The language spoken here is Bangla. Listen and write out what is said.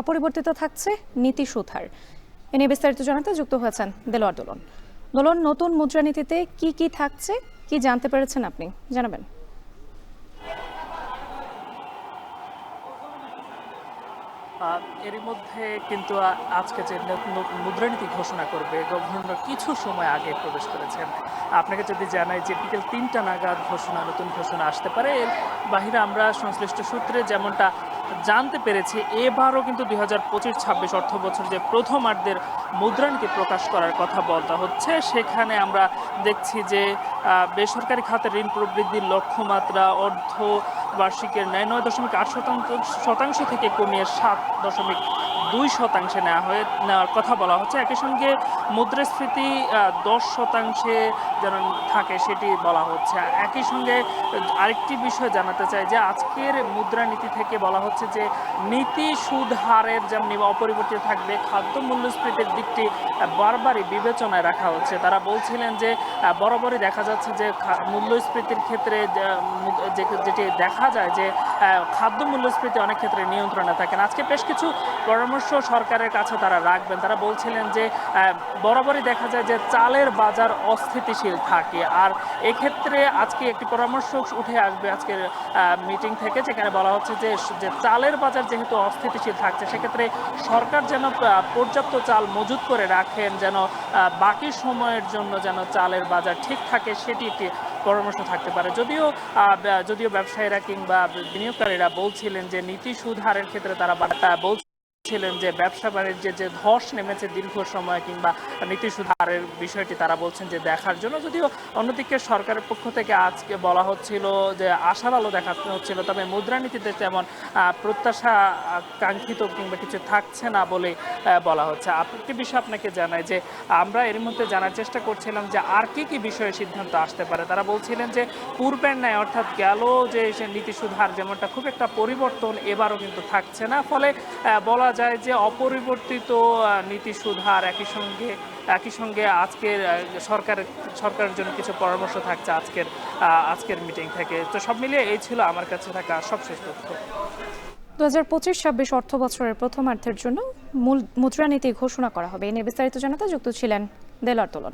অপরিবর্তিত থাকছে নীতি সুধার। এ নিয়ে বিস্তারিত জানাতে যুক্ত হয়েছেন দেলোয়ার দোলন। দোলন, নতুন মুদ্রানীতিতে কি কি থাকছে, কি জানতে পেরেছেন আপনি, জানাবেন। এরই মধ্যে কিন্তু আজকে যে মুদ্রানীতি ঘোষণা করবে গভর্নর কিছু সময় আগে প্রবেশ করেছেন। আপনাকে যদি জানাই যে বিকেল ৩টা নাগাদ নতুন ঘোষণা আসতে পারে। এর বাহিরে আমরা সংশ্লিষ্ট সূত্রে যেমনটা জানতে পেরেছি, এবারও কিন্তু ২০২৫-২৬ অর্থ বছর যে প্রথমার্ধের মুদ্রানীতি প্রকাশ করার কথা বলতে হচ্ছে, সেখানে আমরা দেখছি যে বেসরকারি খাতে ঋণ প্রবৃদ্ধির লক্ষ্যমাত্রা অর্ধবার্ষিকের ৯.৮% থেকে কমিয়ে ৭.২% নেওয়ার কথা বলা হচ্ছে। একই সঙ্গে মুদ্রাস্ফীতি 10% যেন থাকে সেটি বলা হচ্ছে। একই সঙ্গে আরেকটি বিষয় জানাতে চাই যে আজকের মুদ্রানীতি থেকে বলা হচ্ছে যে নীতি সুদ হারের যেমন অপরিবর্তিত থাকবে, খাদ্য মূল্যস্ফীতির দিকটি বারবারই বিবেচনায় রাখা হচ্ছে। তারা বলছিলেন যে বরাবরই দেখা যাচ্ছে যে মূল্যস্ফীতির ক্ষেত্রে যেটি দেখা যায় যে খাদ্য মূল্যস্ফীতি অনেক ক্ষেত্রে নিয়ন্ত্রণে থাকেন। আজকে বেশ কিছু পরামর্শ সরকারের কাছে তারা রাখবেন। তারা বলছিলেন যে বরাবরই দেখা যায় যে চালের বাজার অস্থিতিশীল থাকে, আর এক্ষেত্রে আজকে একটি পরামর্শ উঠে আসবে আজকের মিটিং থেকে, যেখানে বলা হচ্ছে যে চালের বাজার যেহেতু অস্থিতিশীল থাকছে, সেক্ষেত্রে সরকার যেন পর্যাপ্ত চাল মজুত করে রাখেন, যেন বাকি সময়ের জন্য যেন চালের বাজার ঠিক থাকে, সেটি একটি পরামর্শ থাকতে পারে। যদিও ব্যবসায়ীরা কিংবা বিনিয়োগকারীরা বলছিলেন যে নীতি সুদ হারের ক্ষেত্রে তারা বলছিলেন যে ব্যবসা বাণিজ্যে যে ধস নেমেছে দীর্ঘ সময়, কিংবা নীতি সুদ হারের বিষয়টি তারা বলছেন যে দেখার জন্য। যদিও অন্যদিকে সরকারের পক্ষ থেকে আজকে বলা হচ্ছিল যে আশার আলো দেখাতে হচ্ছিল, তবে মুদ্রানীতিতে তেমন প্রত্যাশা কাঙ্ক্ষিত কিংবা কিছু থাকছে না বলে বলা হচ্ছে। একটি বিষয় আপনাকে জানাই যে আমরা এর মধ্যে জানার চেষ্টা করছিলাম যে আর কি কি বিষয়ে সিদ্ধান্ত আসতে পারে। তারা বলছিলেন যে পূর্বের ন্যায়, অর্থাৎ গেল যে নীতি সুদ হার যেমনটা খুব একটা পরিবর্তন এবারও কিন্তু থাকছে না, ফলে বলা যায় যে অপরিবর্তিত নীতি সুদ হার। একই সঙ্গে আজকের সরকারের জন্য কিছু পরামর্শ থাকছে আজকের মিটিং থেকে। তো সব মিলিয়ে এই ছিল আমার কাছে থাকা সবশেষ তথ্য। ২০২৫-২৬ অর্থ বছরের প্রথমার্ধের জন্য মূল মুদ্রানীতি ঘোষণা করা হবে। এ নিয়ে বিস্তারিত জানাতে যুক্ত ছিলেন দেলোয়ার দোলন।